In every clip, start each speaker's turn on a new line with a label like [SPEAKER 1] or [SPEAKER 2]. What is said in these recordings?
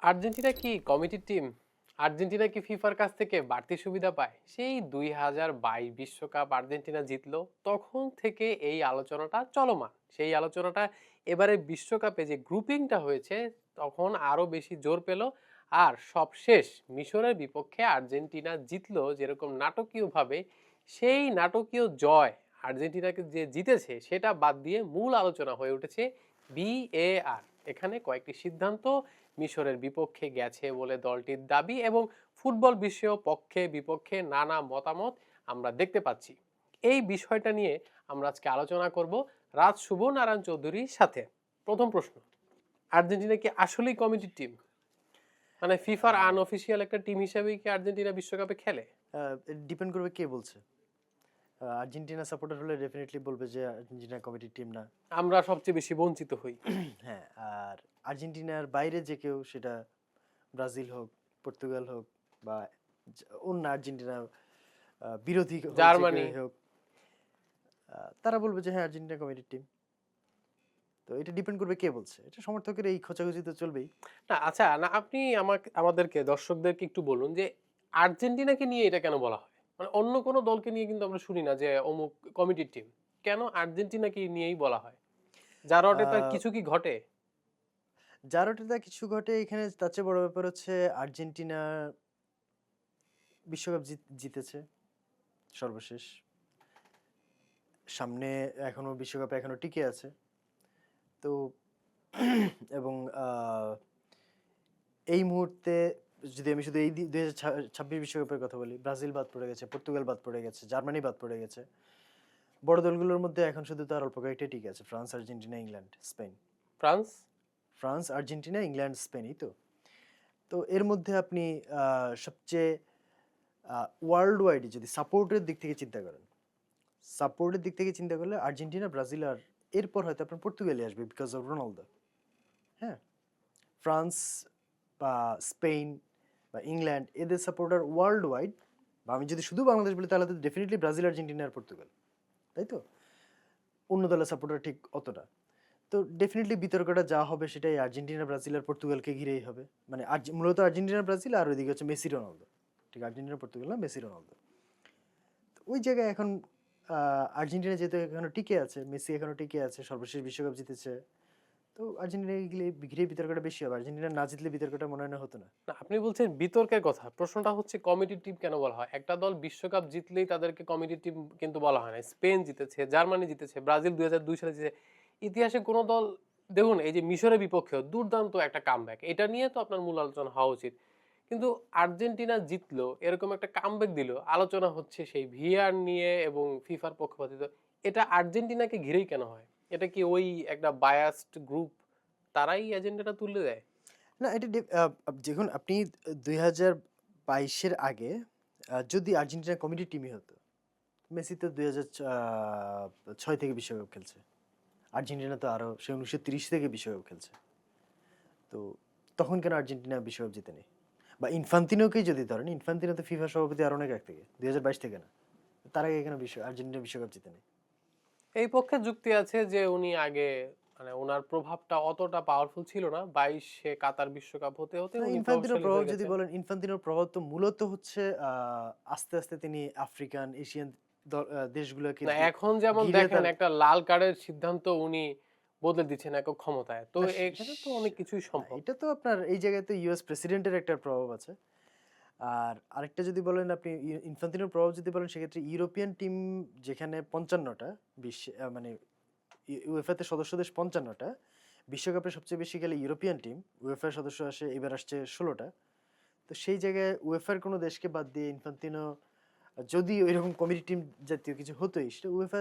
[SPEAKER 1] Argentina কি কমিটির team? Argentina কি ফিফার কাছ থেকে বাড়তি সুবিধা পায়? সেই ২০২২ বিশ্বকাপ আর্জেন্টিনা জিতলো, তখন থেকে এই আলোচনাটা চলমান। সেই আলোচনাটা এবারে বিশ্বকাপে যে গ্রুপিংটা হয়েছে, তখন আরো বেশি জোর পেল। আর সবশেষ মিশরের বিপক্ষে আর্জেন্টিনা জিতলো যেরকম নাটকীয়ভাবে, সেই নাটকীয় জয় আর্জেন্টিনাকে যে জিতেছে সেটা বাদ দিয়ে মূল আলোচনা হয়ে উঠেছে ভিএআর। এখানে কয়েকটি সিদ্ধান্ত মিশরের বিপক্ষে গেছে বলে দলটির দাবি এবং ফুটবল বিশ্বেও পক্ষে বিপক্ষে নানা মতামত আমরা দেখতে পাচ্ছি। এই বিষয়টা নিয়ে আমরা আজকে আলোচনা করব রাজ শুভ নারায়ণ চৌধুরীর সাথে। প্রথম প্রশ্ন, আর্জেন্টিনা কি আসলেই কমিটির টিম? মানে ফিফার আনঅফিসিয়াল একটা টিম হিসেবেই কি আর্জেন্টিনা বিশ্বকাপে খেলে?
[SPEAKER 2] ডিপেন্ড করবে কে বলছে। আর্জেন্টিনা সাপোর্টার হলে ডেফিনেটলি বলবে যে আর্জেন্টিনা কমিটির টিম না।
[SPEAKER 1] আমরা সবচেয়ে বেশি বঞ্চিত হই।
[SPEAKER 2] হ্যাঁ, আর আর্জেন্টিনার বাইরে যে কেউ, সেটা ব্রাজিল হোক, পর্তুগাল হোক, বা অন্য আর্জেন্টিনা বিরোধী হোক, যে কেউ
[SPEAKER 1] জার্মানি।
[SPEAKER 2] হোক, তারা বলবে যে হ্যাঁ আর্জেন্টিনা কমিটির টিম। তো এটা ডিপেন্ড করবে কে বলছে। এটা সমর্থকের এই খোঁচাখুচি তো চলবেই।
[SPEAKER 1] না আচ্ছা, না আপনি আমাদেরকে দর্শকদেরকে একটু বলুন যে আর্জেন্টিনাকে নিয়ে এটা কেন বলা হয়? মানে অন্য কোনো দলকে নিয়ে কিন্তু আমরা শুনি না যে অমুক কমিটির টিম। কেন আর্জেন্টিনাকে নিয়েই বলা হয়? যার অটে তার
[SPEAKER 2] আহ,
[SPEAKER 1] কিছু কি ঘটে?
[SPEAKER 2] যার ওটাতে কিছু ঘটে, এখানে তার চেয়ে বড় ব্যাপার হচ্ছে আর্জেন্টিনা বিশ্বকাপ জিতেছে সর্বশেষ। সামনে এখনো বিশ্বকাপে এখনো টিকে আছে। তো এবং এই মুহূর্তে যদি আমি শুধু এই 2026 বিশ্বকাপের কথা বলি, ব্রাজিল বাদ পড়ে গেছে, পর্তুগাল বাদ পড়ে গেছে, জার্মানি বাদ পড়ে গেছে। বড় দলগুলোর মধ্যে এখন শুধু তার অল্প কয়েকটাই টিকে আছে: France, Argentina, England, Spain.
[SPEAKER 1] France?
[SPEAKER 2] France, Argentina, England, Spain, এই তো। তো এর মধ্যে আপনি সবচেয়ে ওয়ার্ল্ড ওয়াইড যদি সাপোর্টের দিক থেকে চিন্তা করেন, সাপোর্টের দিক থেকে চিন্তা করলে আর্জেন্টিনা, ব্রাজিল, আর এরপর হয়তো আপনার পর্তুগালই আসবে, বিকজ অফ রোনালদো। হ্যাঁ, ফ্রান্স বা স্পেন বা ইংল্যান্ড, এদের সাপোর্টার ওয়ার্ল্ড ওয়াইড। বা আমি যদি শুধু বাংলাদেশ বলি, তাহলে তো ডেফিনেটলি ব্রাজিল, আর্জেন্টিনা আর পর্তুগাল, তাই তো। অন্য দলের সাপোর্টার ঠিক অতটা। তো ডেফিনেটলি বিতর্কটা যা হবে সেটাই আর্জেন্টিনা, ব্রাজিল আর পর্তুগালকে ঘিরেই হবে। মানে মূলত আর্জেন্টিনা, ব্রাজিল, আর ওইদিকে হচ্ছে মেসি, রোনালদো। ঠিক, আর্জেন্টিনা, পর্তুগাল না, মেসি, রোনালদো। তো ওই জায়গায় এখন আর্জেন্টিনা যেহেতু এখনো টিকে আছে, মেসি এখনো টিকে আছে, সর্বশেষ বিশ্বকাপ জিতেছে। তো আর্জেন্টিনা ঘিরে বিতর্কটা বেশি হবে। আর্জেন্টিনা না জিতলে বিতর্কটা মনে হয় না হতো না।
[SPEAKER 1] না আপনি বলছেন বিতর্কের কথা। প্রশ্নটা হচ্ছে কমিটির টিম কেন বলা হয়? একটা দল বিশ্বকাপ জিতলেই তাদেরকে কমিটির টিম কিন্তু বলা হয় না। স্পেন জিতেছে, জার্মানি জিতেছে, ব্রাজিল ২০০২ সালে জিতেছে। ইতিহাসে কোনো দল দেখুন এই যে মিশরের বিপক্ষেও দুর্দান্ত একটা কামব্যাক। এটা নিয়ে তো আপনার মূল আলোচনা হওয়া উচিত। কিন্তু আর্জেন্টিনা জিতলো, এরকম একটা কামব্যাক দিল। আলোচনা হচ্ছে সেই ভিআর নিয়ে এবং ফিফার পক্ষপাতিত্ব। এটা আর্জেন্টিনাকে ঘিরেই কেন হয়? এটা কি ওই একটা বায়াসড গ্রুপ তারাই এজেন্ডাটা তুলে দেয়?
[SPEAKER 2] না, এটা দেখুন, আপনি 2022-এর আগে যদি আর্জেন্টিনা কমিটি টিমই হতো, মেসি তো 2006 থেকে বিশ্বকাপ খেলছে। আর্জেন্টিনা তো আরো সে 1930 থেকে বিশ্বকাপ খেলছে। তো তখন কেন আর্জেন্টিনা বিশ্বকাপ জিতেনি? বা ইনফান্তিনোকেই যদি ধরেন, ইনফান্তিনো তো ফিফা সভাপতি আর অনেক আগ থেকে, 2022 থেকে না। তার আগে কেন আর্জেন্টিনা বিশ্বকাপ জিতেনি?
[SPEAKER 1] এই পক্ষে যুক্তি আছে যে উনি আগে মানে উনার প্রভাবটা অতটা পাওয়ারফুল ছিল না। ২২-এ কাতার বিশ্বকাপ হতে, হতে
[SPEAKER 2] না,
[SPEAKER 1] উনি
[SPEAKER 2] ইনফান্তিনোর
[SPEAKER 1] প্রভাবশালী
[SPEAKER 2] প্রভাব
[SPEAKER 1] হয়ে
[SPEAKER 2] যদি
[SPEAKER 1] গেছেন।
[SPEAKER 2] বলেন, ইনফান্তিনোর প্রভাব তো মূলত হচ্ছে আস্তে আস্তে তিনি আফ্রিকান, এশিয়ান দেশগুলোকে
[SPEAKER 1] না এখন যেমন
[SPEAKER 2] ঘিরে
[SPEAKER 1] দেখেন
[SPEAKER 2] তার।
[SPEAKER 1] একটা লাল কার্ডের সিদ্ধান্ত উনি বদলে দিচ্ছেন একক ক্ষমতায়। তো
[SPEAKER 2] না,
[SPEAKER 1] এখানে তো অনেক কিছুই
[SPEAKER 2] না,
[SPEAKER 1] সম্ভব।
[SPEAKER 2] এটা তো আপনার এই জায়গায় তো ইউএস প্রেসিডেন্টের একটা প্রভাব আছে। আর আরেকটা যদি বলেন আপনি, ইনফান্তিনোর প্রভাব যদি বলেন, সেক্ষেত্রে ইউরোপিয়ান টিম যেখানে 55টা, বিশ্বে মানে উয়েফাতে সদস্য দেশ 55টা, বিশ্বকাপে সবচেয়ে বেশি গেলে ইউরোপিয়ান টিম, উয়েফার সদস্য আসে, এবার আসছে 16টা। তো সেই জায়গায় উয়েফার কোনো দেশকে বাদ দিয়ে ইনফান্তিনো, যদি ওইরকম কমিটি টিম জাতীয় কিছু হতোই, সেটা উয়েফা,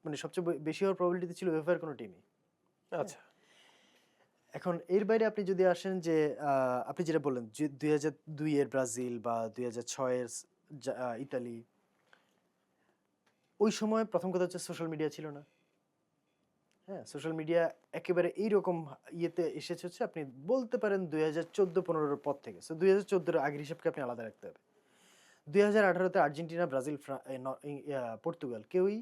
[SPEAKER 2] মানে সবচেয়ে বেশি হওয়ার প্রবাবিলিটি ছিল উয়েফার কোনো টিমই। হ্যাঁ,
[SPEAKER 1] আচ্ছা।
[SPEAKER 2] এখন এর বাইরে আপনি যদি আসেন যে আপনি যেটা বললেন যে 2002 এর ব্রাজিল বা 2006-এর ইতালি, ওই সময় প্রথম কথা হচ্ছে সোশ্যাল মিডিয়া ছিল না। হ্যাঁ, সোশ্যাল মিডিয়া একেবারে এইরকম ইয়েতে এসেছে হচ্ছে, আপনি বলতে পারেন 2014-15-এর পর থেকে। সো 2014-এর আগের হিসাবকে আপনি আলাদা রাখতে হবে। 2018-তে আর্জেন্টিনা, ব্রাজিল, পর্তুগাল কেউই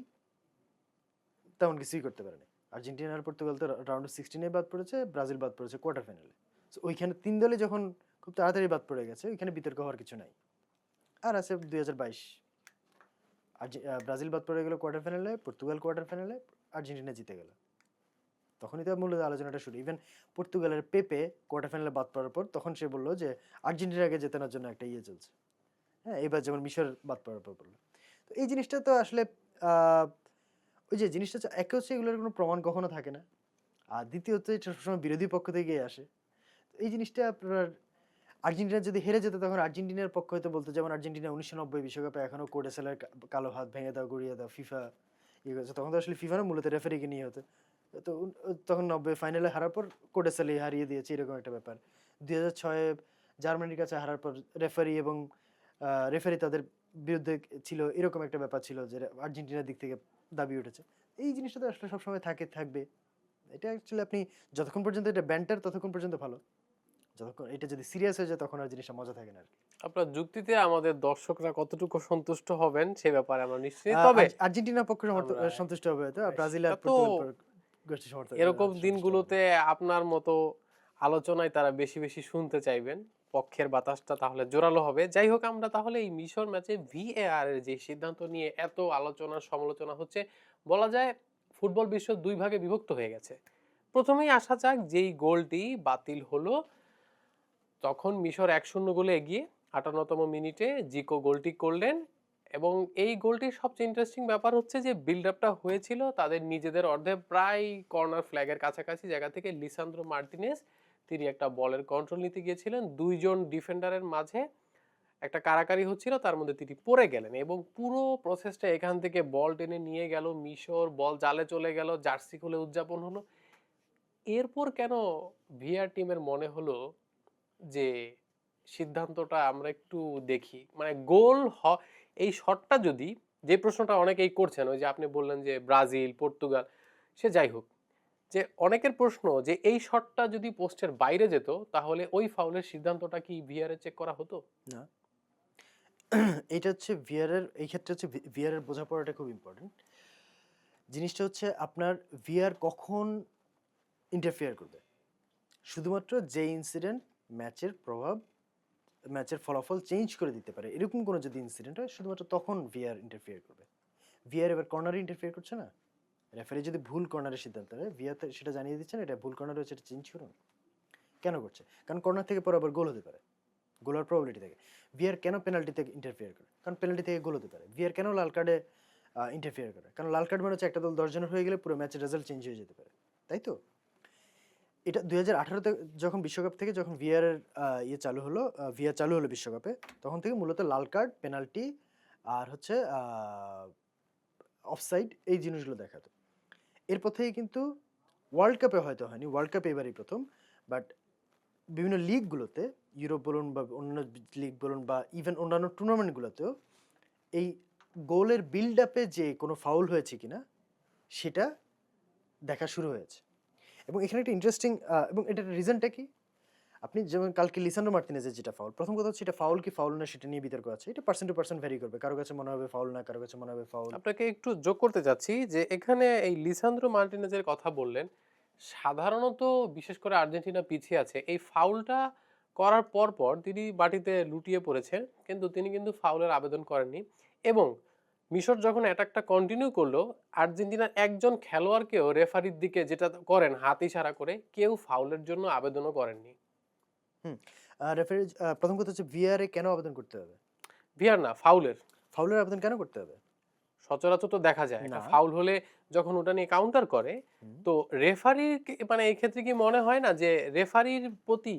[SPEAKER 2] তেমন কিছুই করতে পারেনি। আর্জেন্টিনা আর পর্তুগাল তো রাউন্ড অফ 16-এ বাদ পড়েছে, ব্রাজিল বাদ পড়েছে কোয়ার্টার ফাইনালে। So ওইখানে ৩ দলে যখন খুব তাড়াতাড়ি বাদ পড়ে গেছে, ওইখানে বিতর্ক হওয়ার কিছু নাই। আর আছে ২০২২ ব্রাজিল বাদ পড়ে গেল কোয়ার্টার ফাইনালে, পর্তুগাল কোয়ার্টার ফাইনালে, আর্জেন্টিনা জিতে গেল। তখনই তো মূলত আলোচনাটা শুরু। ইভেন পর্তুগালের পেপে কোয়ার্টার ফাইনালে বাদ পড়ার পর তখন সে বলল যে আর্জেন্টিনাকে জেতানোর জন্য একটা চলছে। হ্যাঁ, এবার যেমন মিশর বাদ পড়ার পর বলল। তো এই জিনিসটা তো আসলে আহ, ওই যে জিনিসটা হচ্ছে, একে হচ্ছে এগুলোর কোনো প্রমাণ কখনো থাকে না, আর দ্বিতীয়ত এটা সবসময় বিরোধী পক্ষ থেকেই আসে। তো এই জিনিসটা আপনার আর্জেন্টিনা যদি হেরে যেত তখন আর্জেন্টিনার পক্ষ হয়তো বলতো, যেমন আর্জেন্টিনা 1990 বিশ্বকাপে এখনো কোডেসেলের কালো হাত ভেঙে দাও, গড়িয়ে দাও, ফিফা ইয়ে করেছে। তখন তো আসলে ফিফা না, মূলত রেফারিকে নিয়ে হতো। তো তখন 90 ফাইনালে হারার পর কোডেসেলে হারিয়ে দিয়েছে, এরকম একটা ব্যাপার। 2006 জার্মানির কাছে হারার পর রেফারি এবং রেফারি তাদের বিরুদ্ধে ছিল, এরকম একটা ব্যাপার ছিল যে আর্জেন্টিনার দিক থেকে দাবি উঠেছে। এই জিনিসটা তো আসলে সবসময় থাকবে। এটা অ্যাকচুয়ালি আপনি যতক্ষণ পর্যন্ত এটা ব্যান্টার ততক্ষণ পর্যন্ত ভালো, যতক্ষণ এটা যদি সিরিয়াস হয়ে যায় তখন আর জিনিসটা মজা থাকে না আর কি।
[SPEAKER 1] আপনার যুক্তিতে আমাদের দর্শকরা কতটুকু সন্তুষ্ট হবেন সে ব্যাপারে আমরা নিশ্চিত। তবে
[SPEAKER 2] আর্জেন্টিনার পক্ষে
[SPEAKER 1] আমরা
[SPEAKER 2] সন্তুষ্ট হবে হয়তো, আর ব্রাজিল আর
[SPEAKER 1] সেটা তো
[SPEAKER 2] পর্তুগাল গোষ্ঠী সমর্থক
[SPEAKER 1] এরকম
[SPEAKER 2] সন্তুষ্ট হবে
[SPEAKER 1] দিনগুলোতে
[SPEAKER 2] না।
[SPEAKER 1] আপনার মতো আলোচনায় তারা বেশি বেশি শুনতে চাইবেন, পক্ষের বাতাসটা তাহলে জোরালো হবে। যাই হোক, আমরা তাহলে এই মিশর ম্যাচে ভিএআর এর যে সিদ্ধান্ত নিয়ে এত আলোচনা সমালোচনা হচ্ছে, বলা যায় ফুটবল বিশ্ব দুই ভাগে বিভক্ত হয়ে গেছে। প্রথমেই আসা যাক, যেই গোলটি বাতিল হলো তখন মিশর 1-0 গোলে এগিয়ে 58তম মিনিটে জিকো গোলটি করলেন। এবং এই গোলটির সবচেয়ে ইন্টারেস্টিং ব্যাপার হচ্ছে যে বিল্ড আপটা হয়েছিল তাদের নিজেদের অর্ধে, প্রায় কর্নার ফ্ল্যাগের কাছাকাছি জায়গা থেকে লিসান্দ্রো মার্টিনেজ তিনি একটা বলের কন্ট্রোল নিতে গিয়েছিলেন, দুইজন ডিফেন্ডারের মাঝে একটা কারাকারি হচ্ছিল, তার মধ্যে তিনি পড়ে গেলেন এবং পুরো প্রসেসটা এখান থেকে বল টেনে নিয়ে গেল মিশর, বল জালে চলে গেল, জার্সি খুলে উদযাপন হলো। এরপর কেন ভিআর টিমের মনে হলো যে সিদ্ধান্তটা আমরা একটু দেখি, মানে এই শটটা যদি, যে প্রশ্নটা অনেকেই করছেন, ওই যে আপনি বললেন যে ব্রাজিল পর্তুগাল, সে যাই হোক, যে অনেকের প্রশ্ন যে এই শটটা যদি পোস্টের বাইরে যেত তাহলে ওই ফাউলের সিদ্ধান্তটা কি ভিআরে চেক করা হতো?
[SPEAKER 2] না, এটা হচ্ছে ভিআর এর, এই ক্ষেত্রে হচ্ছে ভিআর এর বোঝাপড়াটা খুব ইম্পর্টেন্ট। জিনিসটা হচ্ছে আপনার ভিআর কখন ইন্টারফেয়ার করবে, শুধুমাত্র যে ইনসিডেন্ট ম্যাচের প্রভাব, ম্যাচের ফলাফল চেঞ্জ করে দিতে পারে, এরকম কোনো যদি ইনসিডেন্ট হয় শুধুমাত্র তখন ভিআর ইন্টারফেয়ার করবে। ভিআর এবার কর্নারে ইন্টারফেয়ার করছে না, রেফারি যদি ভুল কর্নারের সিদ্ধান্ত নেয় ভিআর সেটা জানিয়ে দিচ্ছেন, এটা ভুল কর্নার হচ্ছে, এটা চেঞ্জ করুন। কেন করছে? কারণ কর্নার থেকে পরে আবার গোল হতে পারে, গোল হওয়ার প্রবাবিলিটি থাকে। ভিআর কেন পেনাল্টি থেকে ইন্টারফেয়ার করে? কারণ পেনাল্টি থেকে গোল হতে পারে। ভিআর কেন লাল কার্ডে ইন্টারফেয়ার করে? কারণ লাল কার্ড মানে হচ্ছে একটা দল 10 জনের হয়ে গেলে পুরো ম্যাচের রেজাল্ট চেঞ্জ হয়ে যেতে পারে, তাই তো? এটা 2018-তে যখন বিশ্বকাপ থেকে যখন ভিআর এর চালু হলো, ভিআর চালু হলো বিশ্বকাপে, তখন থেকে মূলত লাল কার্ড, পেনাল্টি আর হচ্ছে অফসাইড, এই জিনিসগুলো দেখাতো। এরপর থেকে কিন্তু ওয়ার্ল্ড কাপে হয়তো হয়নি, ওয়ার্ল্ড কাপ এবারই প্রথম, বাট বিভিন্ন লিগগুলোতে, ইউরোপ বলুন বা অন্যান্য লিগ বলুন বা ইভেন অন্যান্য টুর্নামেন্টগুলোতেও এই গোলের বিল্ড আপে যে কোনো ফাউল হয়েছে কিনা সেটা দেখা শুরু হয়েছে। এবং এখানে একটা ইন্টারেস্টিং, এবং এটার রিজনটা কি, আপনি যেমন কালকে লিসান্ড্রো মার্টিনেজের যেটা ফাউল, প্রথম কথা হচ্ছে এটা ফাউল কি ফাউল না সেটা নিয়ে বিতর্ক আছে, এটা পার্সেন্ট টু পার্সেন্ট ভ্যারি করবে, কারো কাছে মনে হবে ফাউল না, কারো কাছে মনে হবে ফাউল।
[SPEAKER 1] আপনাকে একটু যোগ করতে চাচ্ছি যে এখানে এই লিসান্দ্রো মার্টিনেজের কথা বললেন, সাধারণত বিশেষ করে আর্জেন্টিনা পিছিয়ে আছে, এই ফাউলটা করার পর পর তিনি মাটিতে লুটিয়ে পড়েছেন, কিন্তু তিনি কিন্তু ফাউলের আবেদন করেননি। এবং মিশর যখন অ্যাটাকটা কন্টিনিউ করলো, আর্জেন্টিনার একজন খেলোয়াড়কেও রেফারির দিকে যেটা করেন হাত ইশারা করে, কেউ ফাউলের জন্য আবেদনও করেননি।
[SPEAKER 2] হুম, রেফারি, প্রথম কথা হচ্ছে ভিআরে কেন আবেদন করতে হবে?
[SPEAKER 1] ভিআর না, ফাউলের।
[SPEAKER 2] ফাউলের আবেদন কেন করতে হবে?
[SPEAKER 1] সচরাচর তো দেখা যায় একটা
[SPEAKER 2] না।
[SPEAKER 1] ফাউল হলে যখন ওটা নিয়ে কাউন্টার করে,
[SPEAKER 2] হুম।
[SPEAKER 1] তো রেফারির মানে এই ক্ষেত্রে কি মনে হয় না যে রেফারির প্রতি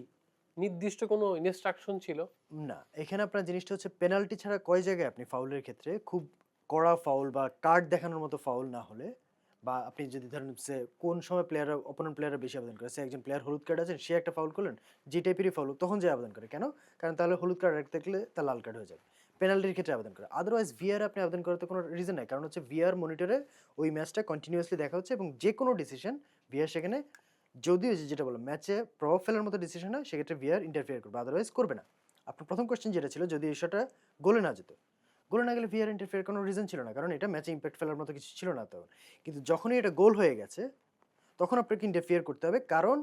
[SPEAKER 1] নির্দিষ্ট কোনো ইনস্ট্রাকশন ছিল?
[SPEAKER 2] না, এখানে আপনার জিনিসটা হচ্ছে পেনাল্টি ছাড়া কয় জায়গায় আপনি ফাউলের ক্ষেত্রে খুব কড়া ফাউল বা কার্ড দেখানোর মতো ফাউল না হলে, বা আপনি যদি ধরেন সে কোন সময় প্লেয়াররা, অপোনেন্ট প্লেয়াররা বেশি আবেদন করে, সে একজন প্লেয়ার হলুদ কার্ড আছেন, সে একটা ফাউল করলেন, যে টাইপেরই ফাউল, তখন যে আবেদন করে কেন? কারণ তাহলে হলুদ কার্ড রাখতে গেলে তার লাল কার্ড হয়ে যাবে, পেনাল্টির ক্ষেত্রে আবেদন করে। আদারওয়াইজ ভিআর আপনি আবেদন করার তো কোনো রিজন নাই, কারণ হচ্ছে ভিআর মনিটরে ওই ম্যাচটা কন্টিনিউয়াসলি দেখা হচ্ছে এবং যে কোনো ডিসিশন ভিআর সেখানে, যদিও যেটা বললাম ম্যাচে প্রভাব ফেলার মতো ডিসিশন হয় সেক্ষেত্রে ভিআর ইন্টারফেয়ার করবে, আদারওয়াইজ করবে না। আপনার প্রথম কোশ্চেন যেটা ছিল, যদি এই শটটা গোলে না যেত, গোলে না গেলে ভিআর ইন্টারফেয়ার কোনো রিজন ছিল না, কারণ এটা ম্যাচে ইম্প্যাক্ট ফেলার মতো কিছু ছিল না তখন। কিন্তু যখনই এটা গোল হয়ে গেছে তখন আপনাকে ইন্টারফেয়ার করতে হবে, কারণ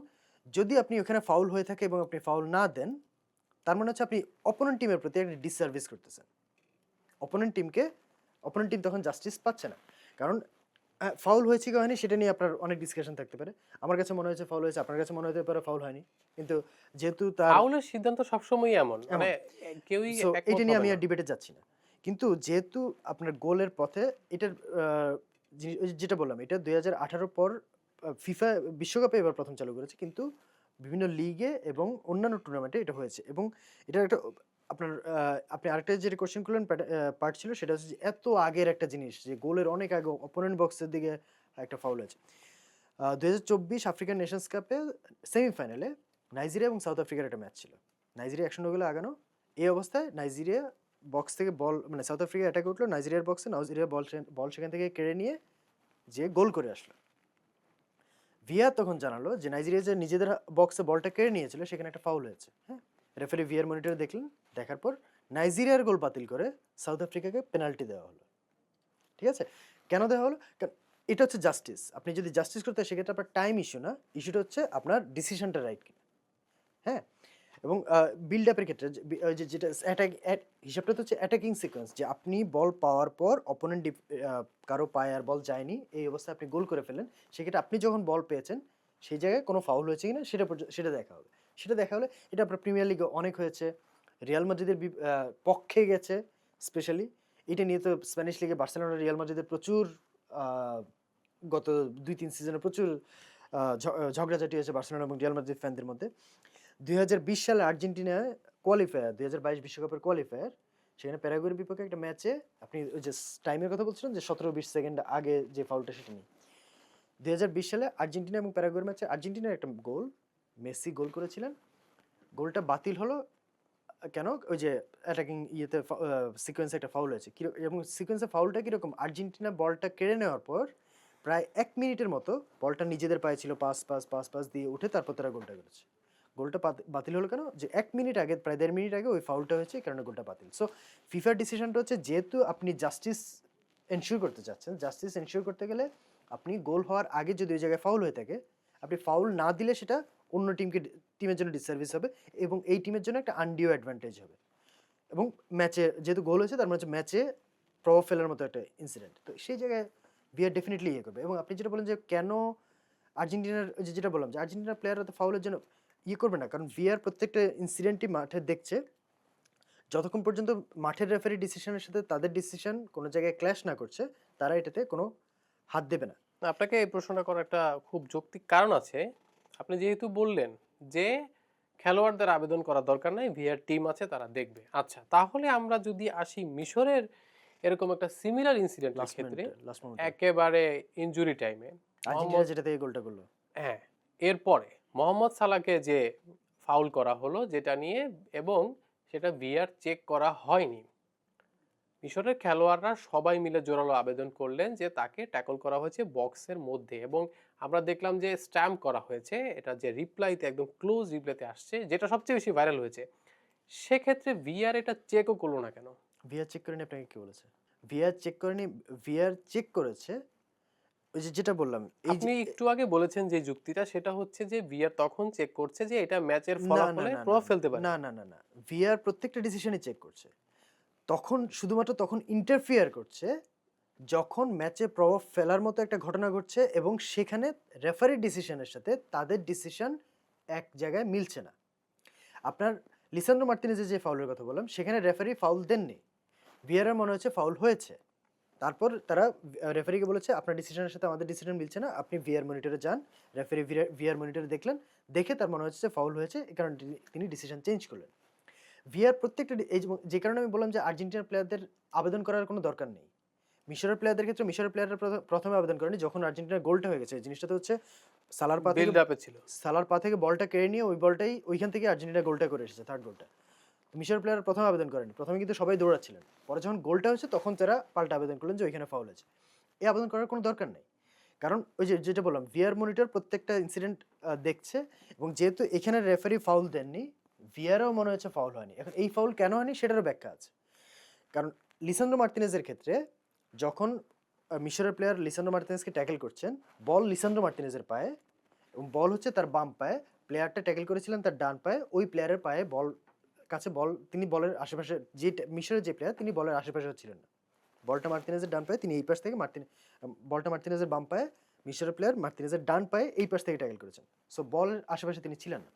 [SPEAKER 2] যদি আপনি ওখানে ফাউল হয়ে থাকে এবং আপনি ফাউল না দেন, তার মানে হচ্ছে আপনি অপোনেন্ট টিমের প্রতি একটা ডিসসার্ভিস করতেছেন। অপোনেন্ট টিমকে অপোনেন্ট টিম তখন জাস্টিস পাচ্ছে না। কারণ ফাউল হয়েছে কি হয়নি সেটা নিয়ে আপনার অনেক ডিসকাশন থাকতে পারে। আমার কাছে মনে হয়েছে ফাউল হয়েছে, আপনার কাছে মনে হতে পারে ফাউল হয়নি। কিন্তু যেহেতু তার
[SPEAKER 1] ফাউলের সিদ্ধান্ত সবসময়ই এমন। মানে
[SPEAKER 2] এমন
[SPEAKER 1] কেউই
[SPEAKER 2] সো
[SPEAKER 1] একমত
[SPEAKER 2] এটা নিয়ে
[SPEAKER 1] হবে
[SPEAKER 2] আমি
[SPEAKER 1] না।
[SPEAKER 2] আর ডিবেটে যাচ্ছি না। কিন্তু যেহেতু আপনার গোলের পথে এটার ওই যেটা বললাম এটা ২০১৮ পর ফিফা বিশ্বকাপে এবার ১ম চালু করেছে। কিন্তু বিভিন্ন লিগে এবং অন্যান্য টুর্নামেন্টে এটা হয়েছে এবং এটার একটা আপনার আপনি আরেকটা যেটা কোয়েশ্চেন করলেন পার্ট ছিল সেটা হচ্ছে যে এত আগের একটা জিনিস যে গোলের অনেক আগে অপোনেন্ট বক্সের দিকে একটা ফাউল হয়েছে। ২০২৪ আফ্রিকান নেশনস কাপে সেমিফাইনালে নাইজেরিয়া এবং সাউথ আফ্রিকার একটা ম্যাচ ছিল। নাইজেরিয়া ১০০ গোলে আগানো। এই অবস্থায় নাইজেরিয়া বক্স থেকে বল মানে সাউথ আফ্রিকা অ্যাটাক উঠলো নাইজেরিয়ার বক্সে, নাইজেরিয়া বল সেখান থেকে কেড়ে নিয়ে যে গোল করে আসলো। ভিআর তখন জানালো যে নাইজেরিয়া যে নিজেদের বক্সে বলটা কেড়ে নিয়েছিল সেখানে একটা ফাউল হয়েছে। হ্যাঁ, রেফারি ভিআর মনিটরে দেখলেন, দেখার পর নাইজেরিয়ার গোল বাতিল করে সাউথ আফ্রিকাকে পেনাল্টি দেওয়া হলো। ঠিক আছে, কেন দেওয়া হলো? কারণ এটা হচ্ছে জাস্টিস। আপনি যদি জাস্টিস করতে হয় সেক্ষেত্রে আপনার টাইম ইস্যু না, ইস্যুটা হচ্ছে আপনার ডিসিশনটা রাইট কিনা। হ্যাঁ, এবং বিল্ড আপের ক্ষেত্রে ওই যে যেটা হিসাবটা তো হচ্ছে অ্যাটাকিং সিকোয়েন্স, যে আপনি বল পাওয়ার পর অপোনেন্ট কারো পায়ে আর বল যায়নি, এই অবস্থায় আপনি গোল করে ফেলেন। সেক্ষেত্রে আপনি যখন বল পেয়েছেন সেই জায়গায় কোনো ফাউল হয়েছে কিনা সেটা দেখা হবে। সেটা দেখা হলে এটা আপনার প্রিমিয়ার লিগে অনেক হয়েছে, রিয়াল মাদ্রিদের পক্ষে গেছে স্পেশালি। এটা নিয়ে তো স্প্যানিশ লিগে বার্সেলোনা রিয়াল মাদ্রিদের প্রচুর আহ, গত ২-৩ সিজনে প্রচুর ঝগড়াঝাটি হয়েছে বার্সেলোনা এবং রিয়াল মাদ্রিদ ফ্যানদের মধ্যে। ২০২০ সালে আর্জেন্টিনায় কোয়ালিফায়ার ২০২২ বিশ্বকাপের কোয়ালিফায়ার, সেখানে প্যারাগুয়ের বিপক্ষে একটা ম্যাচে আপনি ওই যে টাইমের কথা বলছিলেন যে ১৭-২০ সেকেন্ড আগে যে ফাউলটা সেটা নেই। ২০২০ সালে আর্জেন্টিনা এবং প্যারাগুয়ের ম্যাচে আর্জেন্টিনার একটা গোল, মেসি গোল করেছিলেন। গোলটা বাতিল হলো কেন? ওই যে অ্যাটাকিং ইয়েতে সিকোয়েন্সে একটা ফাউল হয়েছে এবং সিকোয়েন্সে ফাউলটা কিরকম, আর্জেন্টিনা বলটা কেড়ে নেওয়ার পর প্রায় ১ মিনিটের মতো বলটা নিজেদের পায়ে ছিল, পাস দিয়ে উঠে তারপর তারা গোলটা করেছে। গোলটা বাতিল হলো কেন? যে ১ মিনিট আগে, প্রায় ১.৫ মিনিট আগে ওই ফাউলটা হয়েছে, এই কারণে গোলটা বাতিল। সো ফিফার ডিসিশনটা হচ্ছে যেহেতু আপনি জাস্টিস এনশিওর করতে চাচ্ছেন, জাস্টিস এনশিওর করতে গেলে আপনি গোল হওয়ার আগে যদি ওই জায়গায় ফাউল হয়ে থাকে, আপনি ফাউল না দিলে সেটা অন্য টিমের জন্য ডিসসার্ভিস হবে এবং এই টিমের জন্য একটা আনডিউ অ্যাডভান্টেজ হবে। এবং ম্যাচে যেহেতু গোল হয়েছে তার মানে হচ্ছে ম্যাচে প্রভাব ফেলার মতো একটা ইনসিডেন্ট, তো সেই জায়গায় ভিআর ডেফিনেটলি ইয়ে করবে। এবং আপনি যেটা বলেন যে কেন আর্জেন্টিনার, ওই যে যেটা বললাম যে আর্জেন্টিনার প্লেয়াররা তো ফাউলের জন্য ইয়ে করবে না, কারণ ভিআর প্রত্যেকটা ইনসিডেন্টই মাঠে দেখছে। যতক্ষণ পর্যন্ত মাঠের রেফারি ডিসিশনের সাথে তাদের ডিসিশন কোনো জায়গায় ক্ল্যাশ না করছে, তারা এটাতে কোনো হাত দেবে না।
[SPEAKER 1] আপনাকে এই প্রশ্নটা করার একটা খুব যৌক্তিক কারণ আছে। আপনি যেহেতু বললেন যে খেলোয়াড়দের আবেদন করার দরকার নাই, ভিআর টিম আছে তারা দেখবে। আচ্ছা, তাহলে আমরা যদি আসি মিশরের এরকম একটা সিমিলার ইনসিডেন্টের ক্ষেত্রে,
[SPEAKER 2] লাস্ট মোমেন্টে
[SPEAKER 1] একেবারে ইনজুরি টাইমে
[SPEAKER 2] আর্জেন্টিনা যেটা থেকে গোলটা করলো।
[SPEAKER 1] হ্যাঁ, এরপরে মোহাম্মদ সালাহকে যে ফাউল করা হলো যেটা নিয়ে, এবং সেটা ভিআর চেক করা হয়নি। মিশরের খেলোয়াড়রা সবাই মিলে জোরালো আবেদন করলেন যে তাকে ট্যাকল করা হয়েছে বক্সের মধ্যে, এবং আমরা দেখলাম যে স্ট্যাম্প করা হয়েছে, এটা যে রিপ্লাইতে একদম ক্লোজ রিপ্লাইতে আসছে, যেটা সবচেয়ে বেশি ভাইরাল হয়েছে। সেক্ষেত্রে ভিআর এটা চেকও করলো না কেন?
[SPEAKER 2] ভিআর চেক করেনি, আপনাকে কি বলেছে? ভিআর চেক করেনি, ভিআর চেক করেছে ওই যে যেটা বললাম এই যে
[SPEAKER 1] আপনি একটু আগে বলেছেন যে যুক্তিটা, সেটা হচ্ছে যে ভিআর তখন চেক করছে যে এটা ম্যাচের
[SPEAKER 2] না না
[SPEAKER 1] ফলাফলে
[SPEAKER 2] না না
[SPEAKER 1] প্রভাব ফেলতে পারে।
[SPEAKER 2] না না না না ভিআর প্রত্যেকটা ডিসিশনই চেক করছে। তখন শুধুমাত্র তখন ইন্টারফিয়ার করছে যখন ম্যাচে প্রভাব ফেলার মতো একটা ঘটনা ঘটছে এবং সেখানে রেফারির ডিসিশনের সাথে তাদের ডিসিশন এক জায়গায় মিলছে না। আপনার লিসান্ড্রো মার্তিনেজের যে ফাউলের কথা বললাম সেখানে রেফারি ফাউল দেননি, ভিআর মনে হচ্ছে ফাউল হয়েছে। তারপর তারা রেফারিকে বলেছে আপনার ডিসিশনের সাথে আমাদের ডিসিশন মিলছে না, আপনি ভিআর মনিটরে যান। রেফারি ভিআর মনিটরে দেখলেন, দেখে তার মনে হচ্ছে ফাউল হয়েছে, এই কারণে তিনি ডিসিশন চেঞ্জ করলেন। ভিআর প্রত্যেকটা এই যে কারণে আমি বললাম যে আর্জেন্টিনার প্লেয়ারদের আবেদন করার কোনো দরকার নেই। মিশরের প্লেয়ারদের ক্ষেত্রে মিশরের প্লেয়াররা প্রথমে আবেদন করেনি, যখন আর্জেন্টিনার গোলটা হয়ে গেছে। এই জিনিসটা তো হচ্ছে
[SPEAKER 1] বিল্ড আপে ছিল।
[SPEAKER 2] সালার পা থেকে বলটা কেড়ে নিয়ে ওই বলটাই ওইখান থেকে আর্জেন্টিনা গোলটা করে এসেছে, থার্ড গোলটা। মিশরের প্লেয়ার প্রথমে আবেদন করেনি, প্রথমে কিন্তু সবাই দৌড়াচ্ছিলেন, পরে যখন গোলটা হয়েছে তখন তারা পাল্টা আবেদন করলেন যে ওইখানে ফাউল আছে। এই আবেদন করার কোনো দরকার নেই, কারণ ওই যে যেটা বললাম ভিআর মনিটর প্রত্যেকটা ইনসিডেন্ট দেখছে এবং যেহেতু এখানে রেফারি ফাউল দেননি, ভিআরও মনে হচ্ছে ফাউল হয়নি। এখন এই ফাউল কেন হয়নি সেটারও ব্যাখ্যা আছে, কারণ লিসান্ড্রো মার্তিনেজের ক্ষেত্রে যখন মিশরের প্লেয়ার লিসান্ড্রো মার্তিনেজকে ট্যাকেল করছেন, বল লিসান্ড্রো মার্তিনেজের পায়ে এবং বল হচ্ছে তার বাম পায়ে, প্লেয়ারটা ট্যাকেল করেছিলেন তার ডান পায়ে, ওই প্লেয়ারের পায়ে বল কাছে বল, তিনি বলের আশেপাশে যে মিশরের যে প্লেয়ার তিনি বলের আশেপাশে ছিলেন না। বলটা মার্তিনেজের ডান পায়ে, তিনি এই পাশ থেকে বলটা মার্তিনেজের বাম পায়ে, মিশরের প্লেয়ার মার্তিনেজের ডান পায়ে এই পাশ থেকে ট্যাকেল করেছেন। সো বলের আশেপাশে তিনি ছিলেন না।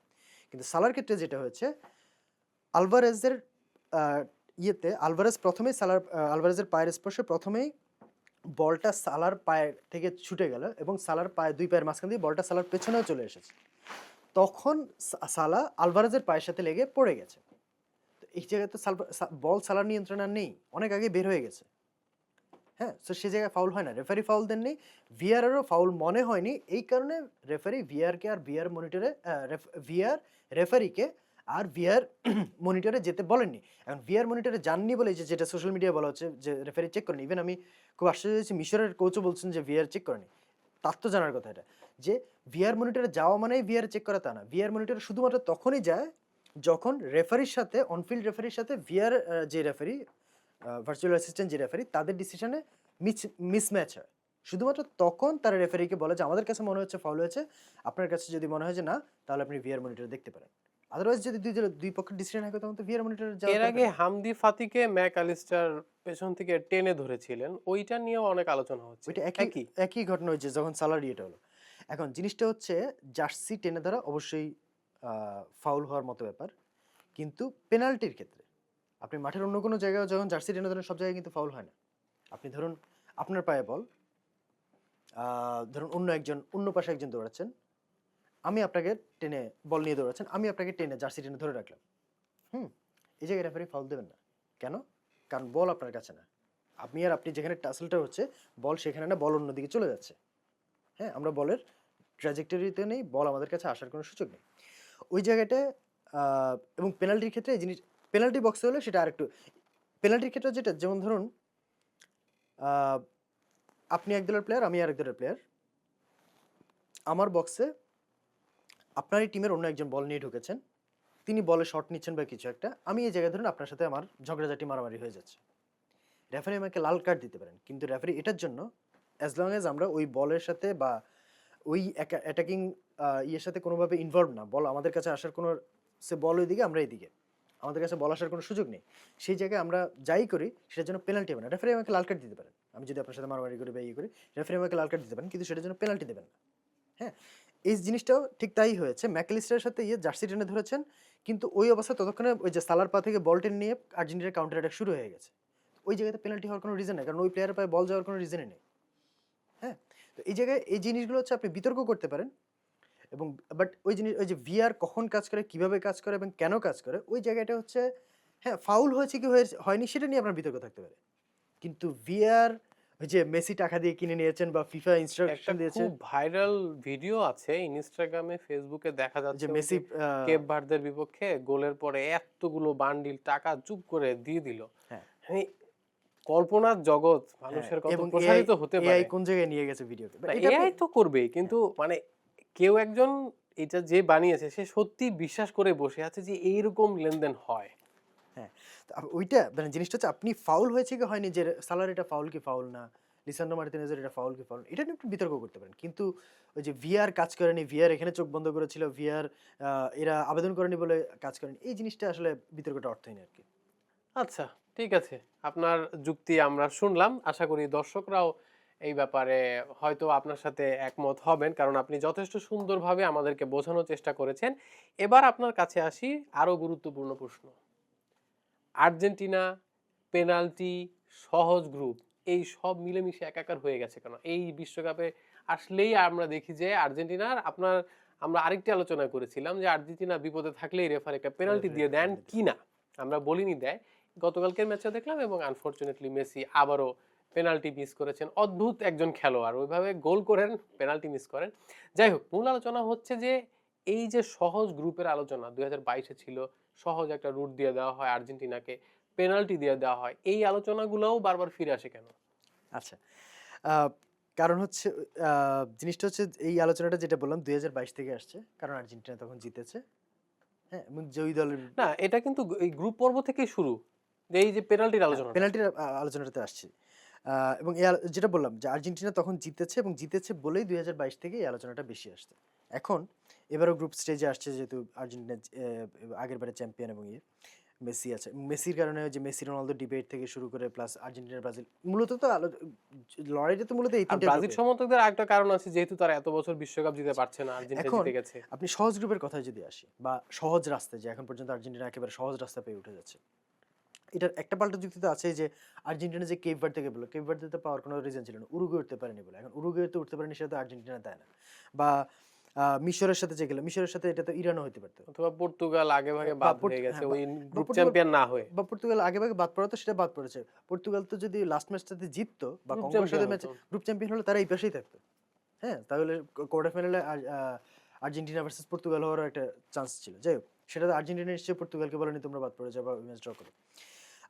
[SPEAKER 2] কিন্তু সালার ক্ষেত্রে যেটা হয়েছে, আলভারেজের ইয়েতে আলভারেজ প্রথমেই আলভারেজের পায়ের স্পর্শে প্রথমেই বলটা সালার পায়ে থেকে ছুটে গেল এবং সালার পায়ে, দুই পায়ের মাঝখান দিয়ে বলটা সালার পেছনেও চলে এসেছে। তখন সালা আলভারেজের পায়ের সাথে লেগে পড়ে গেছে। তো এই জায়গায় তো বল সালার নিয়ন্ত্রণ আর নেই, অনেক আগে বের হয়ে গেছে। হ্যাঁ, সো সে জায়গায় ফাউল হয় না, রেফারি ফাউল দেননি, ভিআরেরও ফাউল মনে হয়নি। এই কারণে রেফারি ভিআরকে আর ভিআর মনিটরে ভিআর রেফারিকে আর ভিআর মনিটরে যেতে বলেননি। এখন ভিআর মনিটরে যাননি বলে যেটা সোশ্যাল মিডিয়ায় বলা হচ্ছে যে রেফারি চেক করেনি। ইভেন আমি খুব আশ্চর্য হয়েছি, মিশরের কোচও বলছেন যে ভিআর চেক করেনি। তার তো জানার কথা এটা, যে ভিআর মনিটরে যাওয়া মানেই ভিআর চেক করা তা না। ভিআর মনিটরে শুধুমাত্র তখনই যায় যখন রেফারির সাথে, অনফিল্ড রেফারির সাথে ভিআর যে রেফারি, ভার্চুয়াল অ্যাসিস্ট্যান্ট যে রেফারি, তাদের ডিসিশনে মিসম্যাচ হয়। শুধুমাত্র তখন তারা রেফারিকে বলে যে আমাদের কাছে মনে হচ্ছে ফাউল হয়েছে, আপনার কাছে যদি মনে হয় যে না, তাহলে আপনি ভিআর মনিটরে দেখতে পারেন। আদারওয়াইজ যদি দুই পক্ষের ডিসিশন হয় তখন তো ভিআর মনিটরে
[SPEAKER 1] এর আগে হামদি ফাতিকে ম্যাক আলিস্টার পেছন থেকে টেনে ধরেছিলেন, ওইটা নিয়েও অনেক আলোচনা হচ্ছে।
[SPEAKER 2] ওইটা একই ঘটনা হয়েছে যখন সালার ইয়েটা হলো। এখন জিনিসটা হচ্ছে, জার্সি টেনে ধরা অবশ্যই ফাউল হওয়ার মতো ব্যাপার, কিন্তু পেনাল্টির ক্ষেত্রে আপনি মাঠের অন্য কোনো জায়গায় যখন জার্সি টেনে ধরেন, সব জায়গায় কিন্তু ফাউল হয় না। আপনি ধরুন আপনার পায়ে বল, ধরুন অন্য পাশে একজন দৌড়াচ্ছেন, আমি আপনাকে টেনে বল নিয়ে দৌড়াচ্ছেন, আমি আপনাকে টেনে জার্সি টেনে ধরে রাখলাম। এই জায়গায় রেফারি ফাউল দেবেন না। কেন? কারণ বল আপনার কাছে না, আপনি যেখানে টাসলটা হচ্ছে বল সেখানে না, বল অন্যদিকে চলে যাচ্ছে। হ্যাঁ, আমরা বলের ট্র্যাজেক্টরিতে নেই, বল আমাদের কাছে আসার কোনো সুযোগ নেই ওই জায়গাটায়। এবং পেনাল্টির ক্ষেত্রে এই জিনিস, পেনাল্টি বক্সে হলে সেটা আরেকটু, পেনাল্টির ক্ষেত্রে যেটা, যেমন ধরুন আপনি এক দলের প্লেয়ার, আমি আরেক দলের প্লেয়ার, আমার বক্সে আপনারই টিমের অন্য একজন বল নিয়ে ঢুকেছেন, তিনি বলে শট নিচ্ছেন বা কিছু একটা, আমি এই জায়গায় ধরুন আপনার সাথে আমার ঝগড়াঝাটি মারামারি হয়ে যাচ্ছে, রেফারি আমাকে লাল কার্ড দিতে পারেন। কিন্তু রেফারি এটার জন্য, অ্যাজ লং এজ আমরা ওই বলের সাথে বা ওই অ্যাটাকিং ইয়ের সাথে কোনোভাবে ইনভলভ না, বল আমাদের কাছে আসার কোনো, সে বল ওইদিকে আমরা এইদিকে, আমাদের কাছে বল আসার কোনো সুযোগ নেই, সেই জায়গায় আমরা যাই করি সেটার জন্য পেনাল্টি হবে না। রেফারি আমাকে লাল কার্ড দিতে পারেন, আমি যদি আপনার সাথে মারামারি করি বা ইয়ে করি, রেফারি আমাকে লাল কার্ড দিতে পারেন, কিন্তু সেটার জন্য পেনাল্টি দেবেন না। হ্যাঁ, এই জিনিসটাও ঠিক তাই হয়েছে। ম্যাকলিস্টারের সাথে জার্সি টেনে ধরেছেন, কিন্তু ওই অবস্থা ততক্ষণে ওই যে সালার পা থেকে বল টেনে নিয়ে আর্জেন্টিনার কাউন্টার অ্যাটাক শুরু হয়ে গেছে। ওই জায়গাতে পেনাল্টি হওয়ার কোনো রিজন নেই, কারণ ওই প্লেয়ারের পায়ে বল যাওয়ার কোনো রিজনই নেই। হ্যাঁ, তো এই জায়গায় এই জিনিসগুলো হচ্ছে আপনি বিতর্ক করতে পারেন, এবং বাট ওই যে ভিআর কখন কাজ করে, কিভাবে কাজ করে এবং কেন কাজ করে, ওই জায়গাটা হচ্ছে, হ্যাঁ ফাউল হয়েছে কি হয়নি সেটা নিয়ে আপনার বিতর্ক থাকতে পারে। কিন্তু ভিআর, ওই যে মেসি টাকা দিয়ে কিনে নিয়েছেন বা ফিফা
[SPEAKER 1] একটা
[SPEAKER 2] ইনস্ট্রাকশন দিয়েছে,
[SPEAKER 1] খুব ভাইরাল ভিডিও আছে ইনস্টাগ্রামে, ফেসবুকে দেখা
[SPEAKER 2] যে
[SPEAKER 1] যাচ্ছে
[SPEAKER 2] মেসি
[SPEAKER 1] কেপ ভার্দের বিপক্ষে গোলের পরে এতগুলো বান্ডিল টাকা চুপ করে দিয়ে দিল।
[SPEAKER 2] হ্যাঁ
[SPEAKER 1] মানে কল্পনার জগৎ মানুষের কত
[SPEAKER 2] এবং
[SPEAKER 1] প্রসারিত হতে পারে।
[SPEAKER 2] কোন জায়গায় নিয়ে গেছে ভিডিওতে,
[SPEAKER 1] এআই তো করবেই, কিন্তু মানে কেউ একজন এটা যে বানিয়েছে সে সত্যি বিশ্বাস করে বসে আছে যে এইরকম লেনদেন হয়।
[SPEAKER 2] হ্যাঁ, তো ওইটা মানে জিনিসটা হচ্ছে, আপনি ফাউল হয়েছে কি হয়নি, যে সালার এটা ফাউল কি ফাউল না, লিসান্ড্রো মার্টিনেজের এটা ফাউল কি ফাউল, এটা নিয়ে একটু বিতর্ক করতে পারেন। কিন্তু ওই যে ভিআর কাজ করেনি, ভিআর এখানে চোখ বন্ধ করেছিল, ভিআর এরা আবেদন করেনি বলে কাজ করেনি, এই জিনিসটা আসলে বিতর্কটা অর্থহীন আর কি।
[SPEAKER 1] আচ্ছা, ঠিক আছে, আপনার যুক্তি আমরা শুনলাম। আশা করি দর্শকরাও এই ব্যাপারে হয়তো আপনার সাথে একমত হবেন, কারণ আপনি যথেষ্ট সুন্দরভাবে আমাদেরকে বোঝানোর চেষ্টা করেছেন। এবার আপনার কাছে আসি আরো গুরুত্বপূর্ণ প্রশ্ন। আর্জেন্টিনা, পেনাল্টি, সহজ গ্রুপ, এই সব মিলেমিশে একাকার হয়ে গেছে কেন? এই বিশ্বকাপে আসলেই আমরা দেখি যে আর্জেন্টিনার, আমরা আরেকটি আলোচনা করেছিলাম যে আর্জেন্টিনা বিপদে থাকলেই রেফারি একটা পেনাল্টি দিয়ে দেন কিনা, আমরা বলিনি দেয়। গতকালকের ম্যাচে দেখলাম, এবং আনফরচুনেটলি মেসি আবারও পেনাল্টি মিস করেছেন। অদ্ভুত একজন খেলোয়াড়, ওইভাবে গোল করেন, পেনাল্টি মিস করেন। যাই হোক, মূল আলোচনা হচ্ছে যে এই যে সহজ গ্রুপের আলোচনা 2022-এ ছিল, সহজ একটা রুট দিয়ে দেওয়া হয় আর্জেন্টিনাকে, পেনাল্টি দিয়ে দেওয়া হয়, এই আলোচনাগুলোও বারবার ফিরে আসে কেন?
[SPEAKER 2] আচ্ছা, কারণ হচ্ছে জিনিসটা হচ্ছে, এই আলোচনাটা যেটা বললাম 2022 থেকে আসছে, কারণ আর্জেন্টিনা তখন জিতেছে। হ্যাঁ, এবং জয়ী দলের
[SPEAKER 1] না, এটা কিন্তু এই গ্রুপ পর্ব থেকেই শুরু, যে এই যে পেনাল্টির আলোচনা,
[SPEAKER 2] পেনাল্টির আলোচনাটাতে আসছি। এবং যেটা বললাম যে আর্জেন্টিনা তখন জিতেছে, এবং জিতেছে বলেই 2022 থেকে এই আলোচনাটা বেশি আসছে। এখন এবারও গ্রুপ স্টেজে আসছে, যেহেতু আর্জেন্টিনা আগের বারে চ্যাম্পিয়ন এবং মেসি আছে, মেসির কারণে যে মেসি রোনালদো ডিবেট থেকে শুরু করে প্লাস আর্জেন্টিনা ব্রাজিল মূলত তো লড়াইটা তো মূলত এই
[SPEAKER 1] আর
[SPEAKER 2] তিনটা
[SPEAKER 1] ব্রাজিল
[SPEAKER 2] গ্রুপে।
[SPEAKER 1] সমর্থকদের আরেকটা কারণ আছে, যেহেতু তারা এত বছর বিশ্বকাপ জিতে পারছে না, আর্জেন্টিনা
[SPEAKER 2] এখন
[SPEAKER 1] জিতে গেছে।
[SPEAKER 2] আপনি সহজ গ্রুপের কথায় যদি আসি, বা সহজ রাস্তায়, যে এখন পর্যন্ত আর্জেন্টিনা একেবারে সহজ রাস্তা পেয়ে উঠে যাচ্ছে, এটার একটা পাল্টা যুক্তি তো আছে যে আর্জেন্টিনা যে কেপ ভার্দে থেকে বললো, কেপ ভার্দেতে পাওয়ার কোনো রিজন ছিল না, উরুগুয়ে উঠতে পারেনি বলে। এখন উরুগুয়ে তো উঠতে পারেনি, সেটা তো আর্জেন্টিনা দেয় না। বা মিশরের সাথে যে গেল, মিশরের সাথে এটা তো ইরানও হতে পারতো,
[SPEAKER 1] অথবা পর্তুগাল আগে ভাগে
[SPEAKER 2] বা
[SPEAKER 1] বাদ হয়ে গেছে
[SPEAKER 2] হ্যাঁ,
[SPEAKER 1] ওই
[SPEAKER 2] বা
[SPEAKER 1] গ্রুপ
[SPEAKER 2] পর্তুগাল,
[SPEAKER 1] চ্যাম্পিয়ন না হয়ে,
[SPEAKER 2] বা পর্তুগাল আগে ভাগে বাদ পড়া তো সেটা বাদ পড়েছে। পর্তুগাল তো যদি লাস্ট ম্যাচটাতে জিততো বা
[SPEAKER 1] গ্রুপ
[SPEAKER 2] কঙ্গোর সাথে
[SPEAKER 1] চ্যাম্পিয়ন
[SPEAKER 2] ম্যাচে
[SPEAKER 1] হতো।
[SPEAKER 2] গ্রুপ চ্যাম্পিয়ন হলে, তারা এই পাশেই থাকতো। হ্যাঁ, তাহলে কোয়ার্টার ফাইনালে আর্জেন্টিনা ভার্সেস পর্তুগাল হওয়ার একটা চান্স ছিল। যাই হোক, সেটা তো আর্জেন্টিনা নিশ্চয়ই পর্তুগালকে বলেনি তোমরা বাদ পড়ে যাও বা ম্যাচ ড্র করো।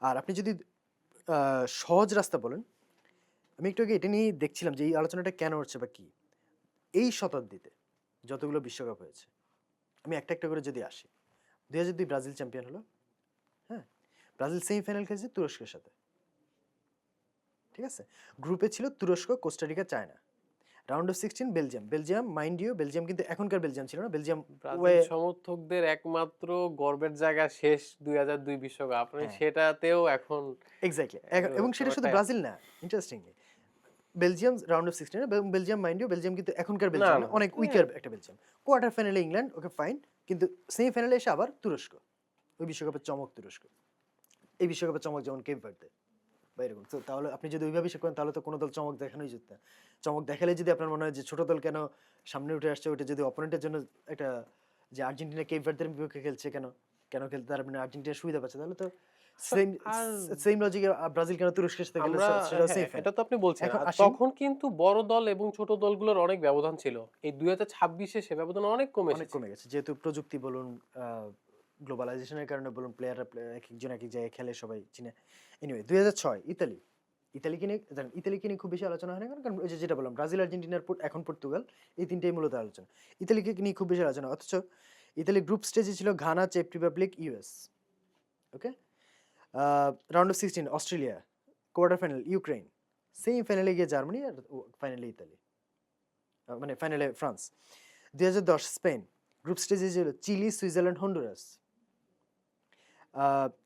[SPEAKER 2] আর আপনি যদি সহজ রাস্তা বলেন, আমি একটু আগে এটা নিয়ে দেখছিলাম যে এই আলোচনাটা কেন হচ্ছে বা কি। এই শতাব্দীতে যতগুলো বিশ্বকাপ হয়েছে, আমি একটা একটা করে যদি আসি, 2002 ব্রাজিল চ্যাম্পিয়ন হলো। হ্যাঁ, ব্রাজিল সেমিফাইনাল খেলেছে তুরস্কের সাথে, ঠিক আছে? গ্রুপে ছিল তুরস্ক, Costa Rica, China. Round of 16 Belgium, Belgium mind you, Belgium কিন্তু এখনকার বেলজিয়াম ছিল না, বেলজিয়াম
[SPEAKER 1] ব্রাজিল
[SPEAKER 2] ওয়ে,
[SPEAKER 1] সমর্থকদের একমাত্র গর্বের জায়গা শেষ 2002 বিশ্বকাপ, আপনি
[SPEAKER 2] হ্যাঁ
[SPEAKER 1] সেটাতেও এখন
[SPEAKER 2] এক্স্যাক্টলি, এবং সেটা শুধু
[SPEAKER 1] ব্যাপারটা
[SPEAKER 2] ব্রাজিল না, ইন্টারেস্টিংলি বেলজিয়াম রাউন্ড অফ 16 এবং বেলজিয়াম মাইন্ড ইউ, বেলজিয়াম কিন্তু এখনকার
[SPEAKER 1] না
[SPEAKER 2] বেলজিয়াম না,
[SPEAKER 1] না
[SPEAKER 2] অনেক উইকার একটা বেলজিয়াম। কোয়ার্টার ফাইনালে ইংল্যান্ড, ওকে ফাইন, কিন্তু সেমিফাইনালে এসে আবার তুরস্ক। ওই বিশ্বকাপের চমক তুরস্ক, এই বিশ্বকাপের চমক যেমন কেপ ভার্দে বা এরকম। তো তাহলে আপনি যদি ওইভাবে শেষ করেন, তাহলে তো কোনো দল চমক দেখানোই যেত না। চমক দেখালে যদি আপনার মনে হয় যে ছোট দল কেন সামনে উঠে আসছে, ওইটা যদি অপোনেন্টের জন্য একটা, যে আর্জেন্টিনা কেপ ভার্দের বিপক্ষে খেলছে, কেন কেন খেলতে তার মানে আর্জেন্টিনা সুবিধা পাচ্ছে, তাহলে তো সেম
[SPEAKER 1] আর
[SPEAKER 2] সেম লজিকে ব্রাজিল কেন তুরস্কের সাথে খেলে,
[SPEAKER 1] আমরা,
[SPEAKER 2] সেটাও
[SPEAKER 1] হ্যাঁ
[SPEAKER 2] সেমিফাইনাল।
[SPEAKER 1] এটা তো আপনি বলছেন।
[SPEAKER 2] এখন
[SPEAKER 1] আর
[SPEAKER 2] আসেন,
[SPEAKER 1] তখন কিন্তু বড় দল এবং ছোট দলগুলোর অনেক ব্যবধান ছিল, এই 2026-এ সে ব্যবধান অনেক কমে
[SPEAKER 2] অনেক
[SPEAKER 1] এসেছে।
[SPEAKER 2] কমে গেছে, যেহেতু প্রযুক্তি বলুন, গ্লোবালাইজেশনের কারণে বলুন, প্লেয়াররা এক একজন এক এক জায়গায় খেলে, সবাই চিনে। এনিওয়ে 2006 ইতালি, ইতালিকে নিয়ে জানেন, ইতালিকে নিয়ে খুব বেশি আলোচনা হয় না, কারণ ওই যে যেটা বললাম, ব্রাজিল, আর্জেন্টিনার এখন পর্তুগাল, এই তিনটেই মূলত আলোচনা। ইতালিকে নিয়ে খুব বেশি আলোচনা, অথচ ইতালি গ্রুপ স্টেজে ছিল ঘানা, চেক Republic, US. Okay, round of 16 Australia, quarter final Ukraine, সেমিফাইনালে গিয়ে জার্মানি, আর ফাইনালে ইতালি, মানে ফাইনালে ফ্রান্স। 2010 স্পেন, গ্রুপ স্টেজে ছিল Chile, Switzerland, Honduras.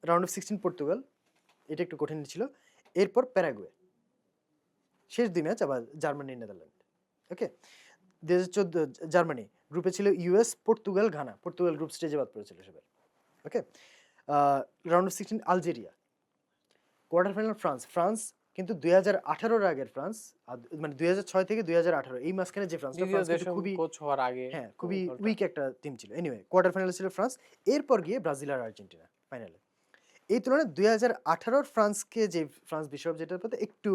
[SPEAKER 2] Round of 16 Portugal, এটা একটু কঠিন ছিল। এরপর প্যারাগুয়ে, শেষ দুই ম্যাচ আবার জার্মানি, নেদারল্যান্ড। ওকে, 2014 জার্মানি, গ্রুপে ছিল US, Portugal, Ghana. Portugal group স্টেজে বাদ পড়েছিল সবাই। Okay, round of 16 Algeria, quarter final France. France কিন্তু 2018-এর আগের ফ্রান্স, মানে 2006 থেকে 2018 এই মাঝখানে যে ফ্রান্সটা,
[SPEAKER 1] দ্বিতীয়
[SPEAKER 2] ফ্রান্স কিন্তু
[SPEAKER 1] দেশম
[SPEAKER 2] খুবই,
[SPEAKER 1] কোচ হওয়ার আগে
[SPEAKER 2] হ্যাঁ খুবই
[SPEAKER 1] দলটা।
[SPEAKER 2] উইক একটা টিম ছিল। এনিওয়ে কোয়ার্টার ফাইনালে ছিল ফ্রান্স, এরপর গিয়ে ব্রাজিল আর আর্জেন্টিনা ফাইনালে। এই তুলনায় 2018-র ফ্রান্সকে, যে ফ্রান্স বিশ্বকাপ যেটার পথে, একটু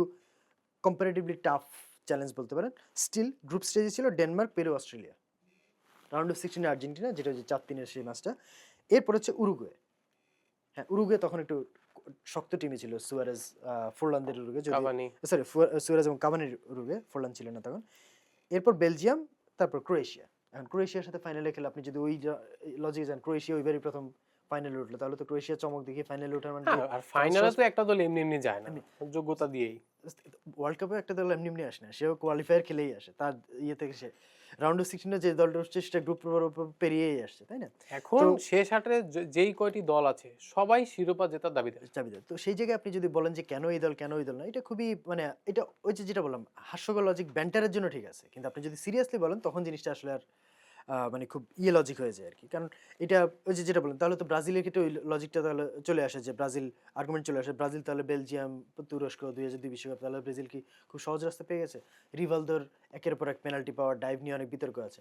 [SPEAKER 2] কম্পারেটিভলি টাফ চ্যালেঞ্জ বলতে পারেন। স্টিল গ্রুপ স্টেজে ছিল Denmark, Peru, Australia. Round of 16 Argentina, যেটা হচ্ছে 4-3-এর সেই ম্যাচটা। এরপর হচ্ছে উরুগুয়ে। হ্যাঁ, উরুগুয়ে তখন একটু শক্ত টিমই ছিল, সুয়ারেজ, ফোরলান্দের উরুগুয়ে, যদি
[SPEAKER 1] কাভানি।
[SPEAKER 2] সরি সুয়ারেজ এবং কাভানির উরুগুয়ে, ফোরলান্দ ছিল না তখন। এরপর বেলজিয়াম, তারপর ক্রোয়েশিয়া। এখন ক্রোয়েশিয়ার সাথে ফাইনালে খেলে, আপনি যদি ওই লজিকে যান, ক্রোয়েশিয়া ওইবারই প্রথম ফাইনালে উঠলো, তাহলে তো ক্রোয়েশিয়া চমক দেখিয়ে ফাইনালে ওঠার মানে
[SPEAKER 1] হ্যাঁ, আর ফাইনালে
[SPEAKER 2] চান্স,
[SPEAKER 1] তো একটা দল এমনি এমনি যায় না, যোগ্যতা দিয়েই।
[SPEAKER 2] ওয়ার্ল্ড কাপে একটা দল এমনি এমনি আসে না, সেও কোয়ালিফায়ার খেলেই আসে, তার ইয়ে থেকে সে রাউন্ড অফ 16 যে দলটা উঠছে সেটা গ্রুপ পেরিয়েই আসছে, তাই না?
[SPEAKER 1] এখন
[SPEAKER 2] তো
[SPEAKER 1] শেষ আটে যেই কয়টি দল আছে সবাই শিরোপা জেতার দাবিদার।
[SPEAKER 2] চাবিদার, তো সেই জায়গায় আপনি যদি বলেন যে কেন এই দল, কেন ওই দল না, এটা খুবই মানে, এটা ওই যে যেটা বললাম, হাস্যকর লজিক ব্যান্টারের জন্য ঠিক আছে, কিন্তু আপনি যদি সিরিয়াসলি বলেন, তখন জিনিসটা আসলে আর মানে খুব লজিক হয়ে যায় আর কি। কারণ এটা ওই যে যেটা বলেন, তাহলে তো ব্রাজিলের ক্ষেত্রে ওই লজিকটা তাহলে চলে আসে, যে ব্রাজিল আর্গুমেন্ট চলে আসে, ব্রাজিল তাহলে বেলজিয়াম, তুরস্ক 2002 বিশ্বকাপ, তাহলে ব্রাজিল কি খুব সহজ রাস্তা পেয়ে গেছে? রিভালদোর একের পর এক পেনাল্টি পাওয়ার, ডাইভ নিয়ে অনেক বিতর্ক আছে।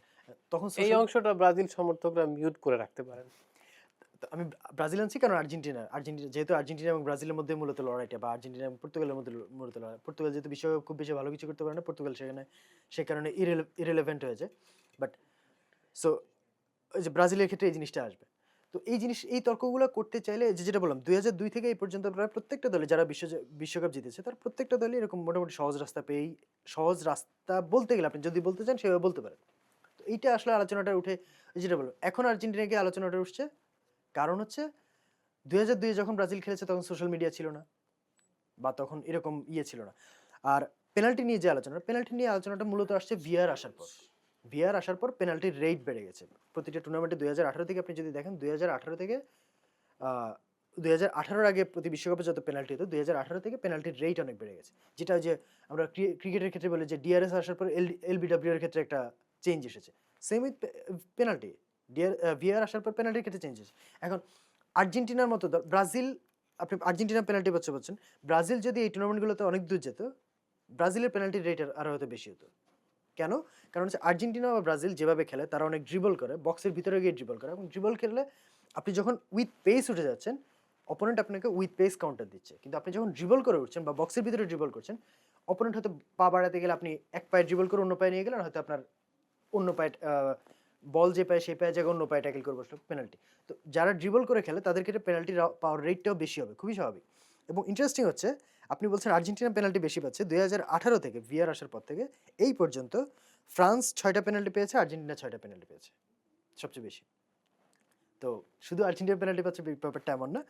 [SPEAKER 2] তখন
[SPEAKER 1] এই
[SPEAKER 2] সোশ্যাল,
[SPEAKER 1] অংশটা ব্রাজিল সমর্থকরা মিউট করে রাখতে পারেন।
[SPEAKER 2] আমি ব্রাজিল আনছি কারণ আর্জেন্টিনা, যেহেতু আর্জেন্টিনা এবং ব্রাজিলের মধ্যে মূলত লড়াইটা, বা আর্জেন্টিনা এবং পর্তুগালের মধ্যে মূলত লড়াই। পর্তুগাল যেহেতু বিশ্বকাপ খুব বেশি ভালো কিছু করতে পারে না, পর্তুগাল সেখানে সে কারণে ইরেলেভেন্ট হয়ে যায়। বাট সো ওই যে ব্রাজিলের ক্ষেত্রে এই জিনিসটা আসবে। তো এই জিনিস, এই তর্কগুলো করতে চাইলে, যে যেটা বললাম, 2002 থেকে এই পর্যন্ত প্রায় প্রত্যেকটা দলে যারা বিশ্বকাপ জিতেছে, তার প্রত্যেকটা দলই এরকম মোটামুটি সহজ রাস্তা পেয়েই, সহজ রাস্তা বলতে গেলে আপনি যদি বলতে চান সেভাবে বলতে পারেন। তো এইটা আসলে আলোচনাটা উঠে, যেটা বললাম, এখন আর্জেন্টিনাকে আলোচনাটা উঠছে, কারণ হচ্ছে 2002 যখন ব্রাজিল খেলেছে, তখন সোশ্যাল মিডিয়া ছিল না, বা তখন এরকম ছিল না। আর পেনাল্টি নিয়ে যে আলোচনাটা মূলত আসছে ভিআর আসার পর। ভিআর আসার পর পেনাল্টির রেট বেড়ে গেছে প্রতিটা টুর্নামেন্টে। 2018 থেকে আপনি যদি দেখেন 2018 থেকে 2018-র আগে প্রতি বিশ্বকাপে যত পেনাল্টি হতো 2018 থেকে পেনাল্টির রেট অনেক বেড়ে গেছে, যেটা ওই যে আমরা ক্রিকেটের ক্ষেত্রে বলি যে ডিআরএস আসার পর এলবিডব্লিউ এর ক্ষেত্রে একটা চেঞ্জ এসেছে, সেম উইথ পেনাল্টি। ভিআর আসার পর পেনাল্টির ক্ষেত্রে চেঞ্জ এসেছে। এখন আর্জেন্টিনার মতো ব্রাজিল, আপনি আর্জেন্টিনা পেনাল্টি বলছেন, ব্রাজিল যদি এই টুর্নামেন্টগুলোতে অনেক দূর যেত, ব্রাজিলের পেনাল্টির রেট আরো হয়তো বেশি হতো। কেন? কারণ হচ্ছে আর্জেন্টিনা বা ব্রাজিল যেভাবে খেলে তারা অনেক ড্রিবল করে, বক্সের ভিতরে গিয়ে ড্রিবল করে, এবং ড্রিবল খেললে আপনি যখন উইথ পেস উঠে যাচ্ছেন, অপোনেন্ট আপনাকে উইথ পেস কাউন্টার দিচ্ছে। কিন্তু আপনি যখন ড্রিবল করে উঠছেন বা বক্সের ভিতরে ড্রিবল করছেন, অপোনেন্ট হয়তো পা বাড়াতে গেলে আপনি এক পায়ে ড্রিবল করে অন্য পায়ে নিয়ে গেলেন, হয়তো আপনার অন্য পায়ে বল যে পায়ে সেই পায়ে জায়গায় অন্য পায়ে ট্যাকেল করে বসলো, পেনাল্টি। তো যারা ড্রিবল করে খেলে তাদের ক্ষেত্রে পেনাল্টি পাওয়ার রেটটাও বেশি হবে, খুবই স্বাভাবিক। এবং ইন্টারেস্টিং হচ্ছে আপনি বলছেন আর্জেন্টিনা পেনাল্টি বেশি পাচ্ছে, 2018 থেকে ভিআর আসার পর থেকে এই পর্যন্ত ফ্রান্স 6টা পেনাল্টি পেয়েছে, আর্জেন্টিনা 6টা পেনাল্টি পেয়েছে সবচেয়ে বেশি। তো শুধু আর্জেন্টিনা পেনাল্টি পাচ্ছে ব্যাপারটা এমন না,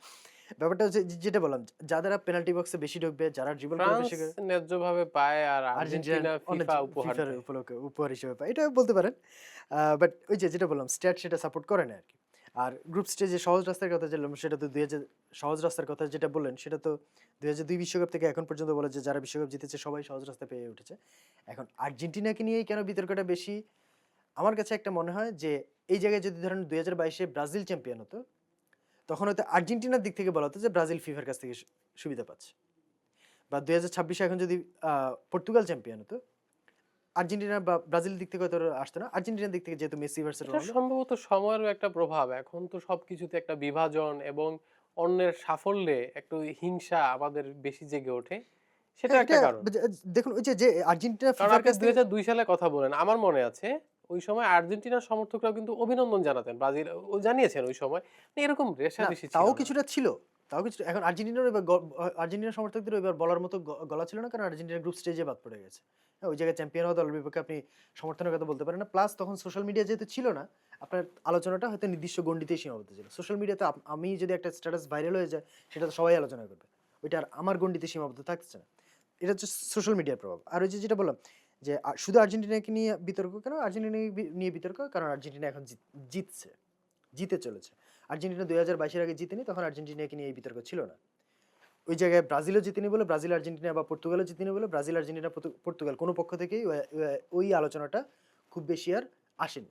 [SPEAKER 2] ব্যাপারটা হচ্ছে যেটা বললাম, যারা পেনাল্টি বক্সে বেশি ঢুকবে, যারা ড্রিবল করে
[SPEAKER 1] ফ্রান্স
[SPEAKER 2] বেশি করে,
[SPEAKER 1] ন্যায্যভাবে পায় আর
[SPEAKER 2] আর্জেন্টিনা
[SPEAKER 1] আর্জেন্টিনা
[SPEAKER 2] অনেক
[SPEAKER 1] ফিফা উপহার
[SPEAKER 2] ফিফার
[SPEAKER 1] দেয়।
[SPEAKER 2] উপহার হিসেবে পায়, এটা বলতে পারেন। বাট ওই যে যেটা বললাম, স্ট্যাট সেটা সাপোর্ট করে না আর কি। আর গ্রুপ স্টেজে সহজ রাস্তার কথা বললাম, সেটা তো 2000, সহজ রাস্তার কথা যেটা বললেন সেটা তো 2002 বিশ্বকাপ থেকে এখন পর্যন্ত বলে যে যারা বিশ্বকাপ জিতেছে সবাই সহজ রাস্তা পেয়ে উঠেছে। এখন আর্জেন্টিনাকে নিয়েই কেন বিতর্কটা বেশি? আমার কাছে একটা মনে হয় যে এই জায়গায় যদি ধরেন 2022-এ ব্রাজিল চ্যাম্পিয়ন হতো, তখন হয়তো আর্জেন্টিনার দিক থেকে বলা হতো যে ব্রাজিল ফিফার কাছ থেকে সুবিধা পাচ্ছে। বা 2026-এ এখন যদি পর্তুগাল চ্যাম্পিয়ন হতো, আর্জেন্টিনা বা ব্রাজিলের দিক থেকে হয়তো আসতো না, আর্জেন্টিনার দিক থেকে যেহেতু মেসি ভার্সেস
[SPEAKER 1] এটা
[SPEAKER 2] রোনালদো।
[SPEAKER 1] সম্ভবত সময়েরও একটা প্রভাব। এখন তো সবকিছুতে একটা বিভাজন এবং অন্যের সাফল্যে একটু হিংসা আমাদের বেশি জেগে ওঠে। সেটা
[SPEAKER 2] হ্যাঁ, এটা
[SPEAKER 1] একটা কারণ।
[SPEAKER 2] দেখুন ওই যে আর্জেন্টিনা
[SPEAKER 1] কারণ
[SPEAKER 2] ফিফার
[SPEAKER 1] আপনি
[SPEAKER 2] কাছ থেকে
[SPEAKER 1] ২০০২ সালে কথা বলেন। আমার মনে আছে ওই সময় আর্জেন্টিনার সমর্থকরাও কিন্তু অভিনন্দন জানাতেন। ব্রাজিল ও জানিয়েছেন ওই সময়। এরকম
[SPEAKER 2] না,
[SPEAKER 1] রেষারেষি ছিল
[SPEAKER 2] তাও
[SPEAKER 1] না।
[SPEAKER 2] কিছুটা ছিল। তাও কিছু এখন আর্জেন্টিনার এবার আর্জেন্টিনা সমর্থকদের এবার বলার মতো গলা ছিল না, কারণ আর্জেন্টিনা গ্রুপ স্টেজে বাদ পড়ে গেছে। হ্যাঁ, ওই জায়গায় চ্যাম্পিয়ন হওয়া দলের বিপক্ষে আপনি সমর্থনের কথা বলতে পারেন না। প্লাস তখন সোশ্যাল মিডিয়া যেহেতু ছিল না, আপনার আলোচনাটা হয়তো নির্দিষ্ট গণ্ডিতেই সীমাবদ্ধ ছিল। সোশ্যাল মিডিয়াতে আমি যদি একটা স্ট্যাটাস ভাইরাল হয়ে যায়, সেটা তো সবাই আলোচনা করবে। ওইটা আর আমার গণ্ডিতে সীমাবদ্ধ থাকছে না। এটা হচ্ছে সোশ্যাল মিডিয়ার প্রভাব। আর ওই যে যেটা বললাম যে শুধু আর্জেন্টিনাকে নিয়ে বিতর্ক কেন? আর্জেন্টিনা নিয়ে বিতর্ক কারণ আর্জেন্টিনা এখন জিতছে, জিতে চলেছে। আর্জেন্টিনা 2022-এর আগে জিতেনি, তখন আর্জেন্টিনাকে নিয়ে এই বিতর্ক ছিল না। ওই জায়গায় ব্রাজিলও জিতেনি বলে, ব্রাজিল আর্জেন্টিনা বা পর্তুগালও জিতেনি বলে, ব্রাজিল আর্জেন্টিনা পর্তুগাল কোনো পক্ষ থেকেই ওই আলোচনাটা খুব বেশি আর আসেনি।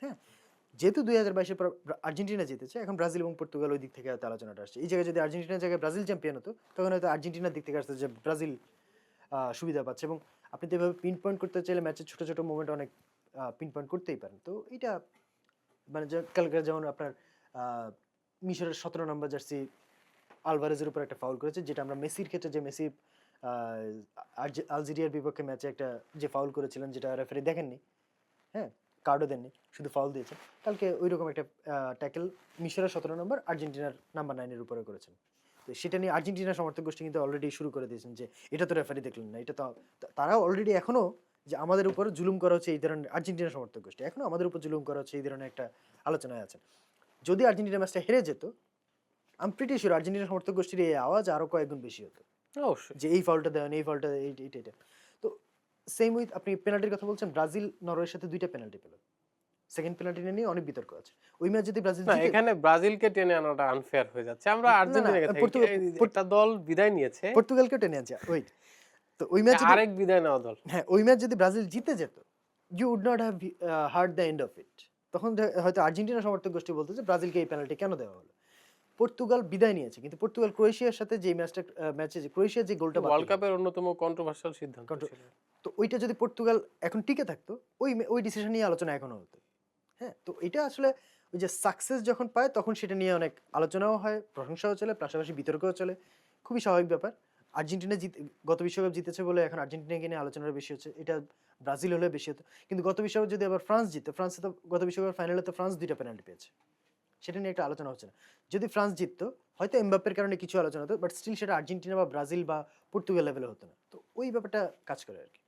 [SPEAKER 2] হ্যাঁ, যেহেতু 2022-এর পর আর্জেন্টিনা জিতেছে, এখন ব্রাজিল এবং পর্তুগাল ওই দিক থেকে হয়তো আলোচনাটা আসছে। এই জায়গায় যদি আর্জেন্টিনার জায়গায় ব্রাজিল চ্যাম্পিয়ন হতো, তখন হয়তো আর্জেন্টিনার দিক থেকে আসতো যে ব্রাজিল সুবিধা পাচ্ছে। এবং আপনি তো এভাবে পিন পয়েন্ট করতে চাইলে ম্যাচের ছোট ছোট মোমেন্ট অনেক পিন পয়েন্ট করতেই পারেন। তো এটা মানে কালকে যেমন আপনার মিশরের 17 নম্বর জার্সি আলভারেজের উপর একটা ফাউল করেছে, যেটা আমরা মেসির ক্ষেত্রে যে মেসি আলজেরিয়ার বিপক্ষে ম্যাচে একটা যে ফাউল করেছিলেন, যেটা রেফারি দেখেননি, হ্যাঁ, কার্ডও দেননি, শুধু ফাউল দিয়েছে। কালকে ওই রকম একটা ট্যাকেল মিশরের 17 নম্বর আর্জেন্টিনার নাম্বার 9-এর উপরে করেছেন। তো সেটা নিয়ে আর্জেন্টিনার সমর্থক গোষ্ঠী কিন্তু অলরেডি শুরু করে দিয়েছেন যে এটা তো রেফারি দেখলেন না, এটা তো তারাও অলরেডি এখনো যে আমাদের উপর জুলুম করা হচ্ছে, এই ধরনের আর্জেন্টিনার সমর্থক গোষ্ঠী এখনো আমাদের উপর জুলুম করা হচ্ছে, এই ধরনের একটা আলোচনায় আছেন। যদি আর্জেন্টিনা ম্যাচটা হেরে যেত, আমি প্রিটি শিওর আর্জেন্টিনা সমর্থক গোষ্ঠীর এই আওয়াজ আরো কয়েক গুণ বেশি হতো
[SPEAKER 1] অবশ্যই।
[SPEAKER 2] যে এই ফলটা দেন, এই ফলটা এইটা। তো সেম উইথ আপনি পেনাল্টির কথা বলছেন, ব্রাজিল নরওয়ের সাথে 2টা পেনাল্টি পেল, সেকেন্ড পেনাল্টি নিয়ে অনেক বিতর্ক আছে। ওই ম্যাচ যদি ব্রাজিল
[SPEAKER 1] না,
[SPEAKER 2] জিতে,
[SPEAKER 1] এখানে ব্রাজিলকে টেনে আনাটা আনফেয়ার হয়ে যাচ্ছে। আমরা
[SPEAKER 2] না না
[SPEAKER 1] আর্জেন্টিনাকে থাকি।
[SPEAKER 2] পর্তুগাল
[SPEAKER 1] একটা দল বিদায় নিয়েছে,
[SPEAKER 2] পর্তুগালকেও টেনে আনছে ওয়েট। তো ওই ম্যাচ যদি,
[SPEAKER 1] আরেক বিদায় নেওয়া দল।
[SPEAKER 2] হ্যাঁ, ওই ম্যাচ যদি ব্রাজিল জিতে যেত, you would not have heard the end of it. তখন হয়তো আর্জেন্টিনা সমর্থক গোষ্ঠী বলতো যে ব্রাজিলকে এই পেনাল্টি কেন দেওয়া হলো। পর্তুগাল বিদায় নিয়েছে, কিন্তু পর্তুগাল ক্রোয়েশিয়ার সাথে যে ম্যাচে যে ক্রোয়েশিয়া যে গোলটা
[SPEAKER 1] ওয়ার্ল্ড
[SPEAKER 2] বাতিল হলো,
[SPEAKER 1] কাপের অন্যতম কন্ট্রোভার্সিয়াল সিদ্ধান্ত
[SPEAKER 2] control-
[SPEAKER 1] ছিল।
[SPEAKER 2] তো ওইটা যদি পর্তুগাল এখন টিকে থাকতো, ওই ডিসিশন নিয়ে আলোচনা এখনো হতো। হ্যাঁ, তো এটা আসলে ওই যে সাকসেস যখন পায় তখন সেটা নিয়ে অনেক আলোচনাও হয়, প্রশংসাও চলে, পাশাপাশি বিতর্কও চলে, খুবই স্বাভাবিক ব্যাপার। আর্জেন্টিনা গত বিশ্বকাপ জিতেছে বলে এখন আর্জেন্টিনাকে নিয়ে আলোচনাটা বেশি হচ্ছে, এটা ব্রাজিল হলে বেশি হতো। কিন্তু গত বিশ্বকাপ যদি আবার ফ্রান্স জিতে, ফ্রান্সে তো গত বিশ্বকাপ ফাইনালে তো ফ্রান্স 2টা পেনাল্টি পেয়েছে, সেটা নিয়ে একটা আলোচনা হচ্ছে না। যদি ফ্রান্স জিততো, হয়তো এমবাপ্পের কারণে কিছু আলোচনা হতো, বাট স্টিল সেটা আর্জেন্টিনা বা ব্রাজিল বা পর্তুগাল লেভেলে হতো না। তো ওই ব্যাপারটা কাজ করে আর কি।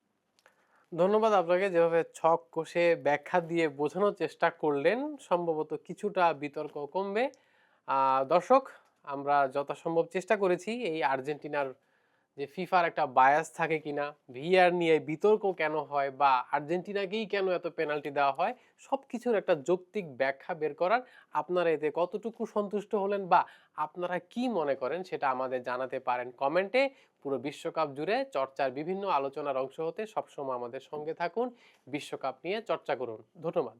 [SPEAKER 1] ধন্যবাদ আপনাকে, যেভাবে ছক কষে ব্যাখ্যা দিয়ে বোঝানোর চেষ্টা করলেন, সম্ভবত কিছুটা বিতর্ক কমবে। দর্শক, আমরা যথাসম্ভব চেষ্টা করেছি এই আর্জেন্টিনার যে ফিফার একটা বায়াস থাকে কিনা, ভিআর নিয়ে বিতর্ক কেন হয় বা আর্জেন্টিনাকেই কেন এত পেনাল্টি দেওয়া হয়, সবকিছুর একটা যৌক্তিক ব্যাখ্যা বের করার। আপনারা এতে কতটুকু সন্তুষ্ট হলেন বা আপনারা কি মনে করেন সেটা আমাদের জানাতে পারেন কমেন্টে। পুরো বিশ্বকাপ জুড়ে চর্চার বিভিন্ন আলোচনার অংশ হতে সবসময় আমাদের সঙ্গে থাকুন। বিশ্বকাপ নিয়ে চর্চা করুন। ধন্যবাদ।